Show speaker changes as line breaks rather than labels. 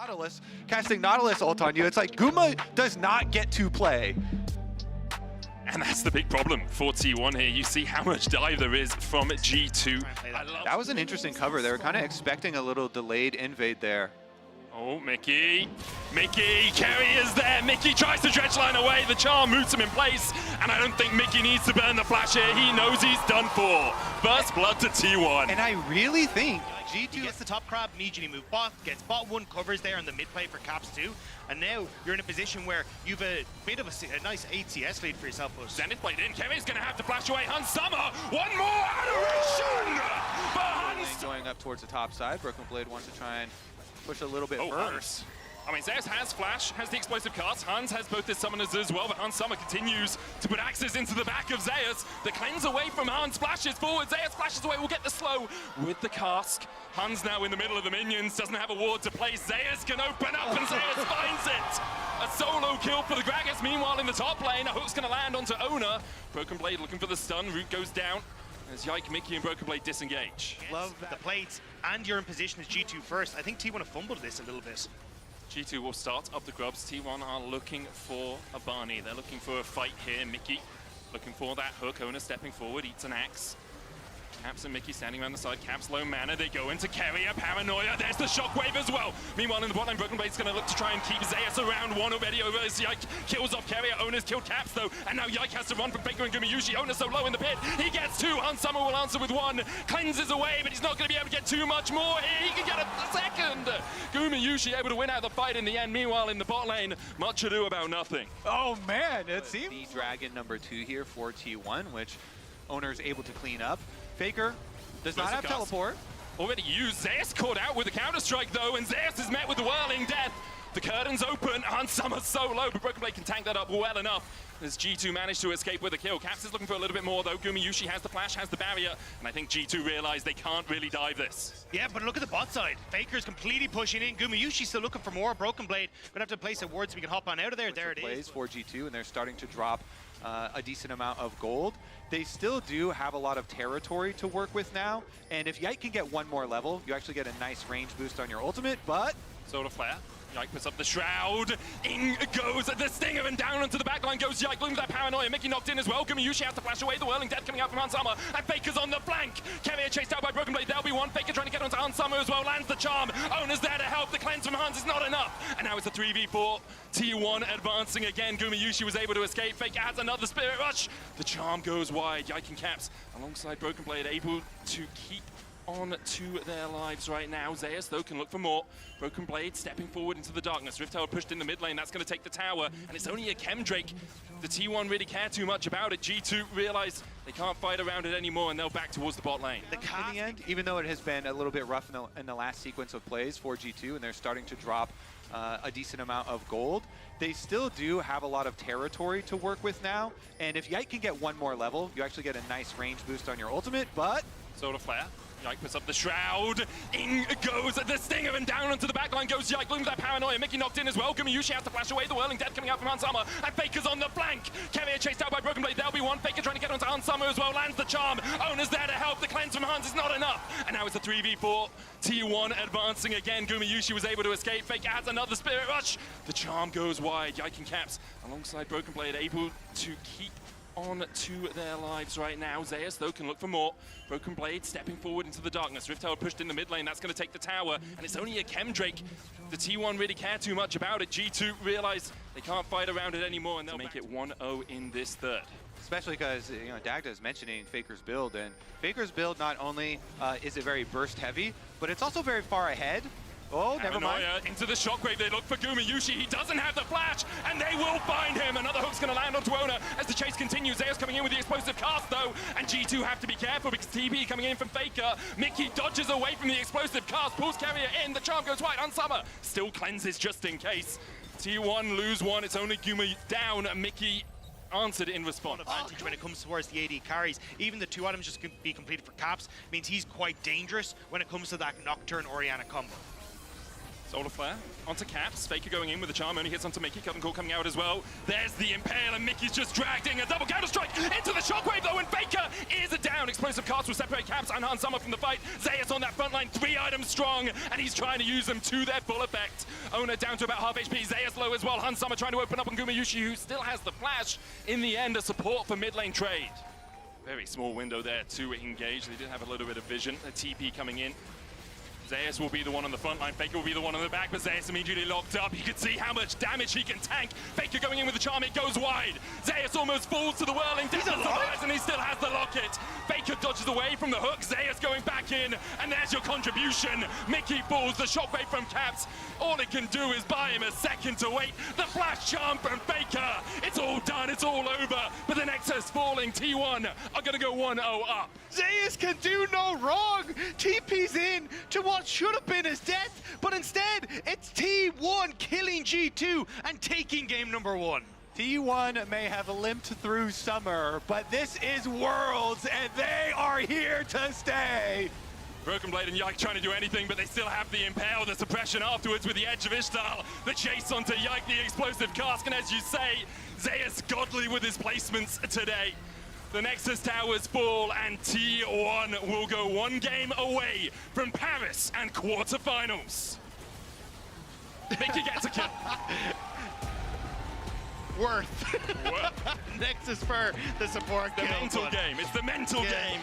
Nautilus, casting Nautilus ult on you. It's like Guma does not get to play.
And that's the big problem for T1 here. You see how much dive there is from G2.
That was an interesting cover. They were kind of expecting a little delayed invade there.
Oh, Mickey. Mickey, Kerry is there. Mickey tries to dredge line away. The charm moots him in place. And I don't think Mickey needs to burn the flash here. He knows he's done for. First blood to T1.
And I really think
G2 gets the top crab, immediately move bot, gets bot one, covers there on the mid play for Caps 2. And now you're in a position where you've a bit of a nice ATS lead for yourself.
Zenith played in. Kerry's going to have to flash away. Hans Summer. One more adoration for Hans.
Going up towards the top side. Broken Blade wants to try and push a little bit further.
Hans. I mean, Zeus has flash, has the explosive cast. Hans has both his summoners as well, but Hans Summer continues to put axes into the back of Zeus. The cleanse away from Hans, flashes forward. Zeus flashes away, will get the slow with the cask. Hans now in the middle of the minions, doesn't have a ward to place. Zeus can open up and Zeus finds it. A solo kill for the Gragas. Meanwhile, in the top lane, a hook's gonna land onto Oner. Broken Blade looking for the stun, Root goes down. As Yike, Mickey, and Broken Blade disengage.
Love the plates, and you're in position as G2 first. I think T1 have fumbled this a little bit.
G2 will start up the grubs. T1 are looking for a Barney. They're looking for a fight here. Mickey looking for that hook. Oner stepping forward, eats an axe. Caps and Mickey standing around the side. Caps low mana. They go into Carrier. Paranoia. There's the shockwave as well. Meanwhile, in the bot lane, Broken Blade's going to look to try and keep Zeus around. One already over as Yike kills off Carrier. Oner's killed Caps though. And now Yike has to run from Faker and Gumayusi. Oner so low in the pit. He gets two. Hans Summer will answer with one. Cleanses away, but he's not going to be able to get too much more here. He can get a second. Gumayusi able to win out the fight in the end. Meanwhile, in the bot lane, much ado about nothing.
Oh man, it seems the Dragon number 2 here for T1, which Oner's able to clean up. Faker does not have teleport.
Already used. Zeus caught out with a counter-strike though, and Zeus is met with the whirling death. The curtains open. Hans Summer's so low, but Broken Blade can tank that up well enough as G2 managed to escape with a kill. Caps is looking for a little bit more though. Gumayusi has the flash, has the barrier, and I think G2 realize they can't really dive this.
Yeah, but look at the bot side. Faker's completely pushing in. Gumayushi's still looking for more. Broken Blade gonna have to place a ward so we can hop on out of there. There it is.
For G2, and they're starting to drop a decent amount of gold. They still do have a lot of territory to work with now, and if Yike can get one more level, you actually get a nice range boost on your ultimate, but
Solar Flare. Yike puts up the shroud. In goes the stinger, and down onto the backline goes Yike. Looking for that paranoia. Mickey knocked in as well. Gumayusi has to flash away. The whirling death coming out from Hans Summer. And Faker's on the flank. Carrier chased out by Broken Blade. There'll be one. Faker trying to get onto Hans Summer as well. Lands the charm. Oner's there to help. The cleanse from Hans is not enough. And now it's a 3v4. T1 advancing again. Gumayusi was able to escape. Faker has another Spirit Rush. The charm goes wide. Yike and Caps alongside Broken Blade able to keep on to their lives right now. Zeus, though, can look for more. Broken Blade stepping forward into the darkness. Rift Tower pushed in the mid lane. That's going to take the tower. And it's only a Chemdrake. The T1 really care too much about it. G2 realize they can't fight around it anymore, and they'll back towards the bot lane.
In the end, even though it has been a little bit rough in the last sequence of plays for G2, and they're starting to drop a decent amount of gold, they still do have a lot of territory to work with now. And if Yike can get one more level, you actually get a nice range boost on your ultimate, but
Solar Flare. Yike puts up the shroud. In goes the stinger, and down onto the backline goes Yike. Looking for that paranoia. Mickey knocked in as well. Gumayusi has to flash away. The whirling death coming out from Hans Summer. And Faker's on the flank. Carrier chased out by Broken Blade. There'll be one. Faker trying to get onto Hans Summer as well. Lands the charm. Oner's there to help. The cleanse from Hans is not enough. And now it's a 3v4. T1 advancing again. Gumayusi was able to escape. Faker has another Spirit Rush. The charm goes wide. Yike and Caps alongside Broken Blade able to keep on to their lives right now. Zeus, though, can look for more. Broken Blade stepping forward into the darkness. Rift Tower pushed in the mid lane. That's going to take the tower. And it's only a Chemdrake. The T1 really care too much about it. G2 realize they can't fight around it anymore, and they'll make it 1-0 in this third.
especially because, you know, Dagda is mentioning Faker's build, and Faker's build not only is it very burst heavy, but it's also very far ahead. Oh, never mind.
Into the shockwave, they look for Gumayusi. He doesn't have the flash, and they will find him. Another hook's going to land onto Oner as the chase continues. Zeus coming in with the explosive cast, though, and G2 have to be careful because TB coming in from Faker. Mickey dodges away from the explosive cast, pulls Carrier in. The charm goes wide on Summer. Still cleanses just in case. T1 lose one. It's only Guma down. Mickey answered in response.
Advantage when it comes towards the AD carries. Even the 2 items just can be completed for Caps means he's quite dangerous when it comes to that Nocturne Orianna combo.
Solar Flare onto Caps. Faker going in with the charm, only hits onto Mickey. Cut and Call coming out as well. There's the Impale, and Mickey's just dragged in a double counter strike into the Shockwave though, and Faker is down. Explosive Cast will separate Caps and Hans Summer from the fight. Zeus on that front line, 3 items strong, and he's trying to use them to their full effect. Owner down to about half HP. Zeus low as well. Hans Summer trying to open up on Gumayusi, who still has the flash. In the end, a support for mid lane trade. Very small window there to engage. They did have a little bit of vision. A TP coming in. Zeus will be the one on the front line, Faker will be the one on the back, but Zeus immediately locked up. You can see how much damage he can tank. Faker going in with the charm, it goes wide. Zeus almost falls to the whirling death surprise, and he still has the locket. Faker dodges away from the hook, Zeus going back in, and there's your contribution. Mickey falls, the shockwave from Caps. All it can do is buy him a second to wait. The flash charm from Faker. It's all done, it's all over. But the Nexus falling, T1 are gonna go 1-0 up.
Zeus can do no wrong. TP's in to what should have been his death, but instead it's T1 killing G2 and taking game number 1.
T1 may have limped through summer, but this is Worlds, and they are here to stay.
Broken Blade and Yike trying to do anything, but they still have the Impale, the suppression afterwards with the Edge of Ishtar, the chase onto Yike, the explosive cask, and as you say, Zeus godly with his placements today. The Nexus towers fall, and T1 will go 1 game away from Paris and quarterfinals. Mickey gets a kill.
Worth. Nexus for the support
The
kill.
mental game. It's the mental game.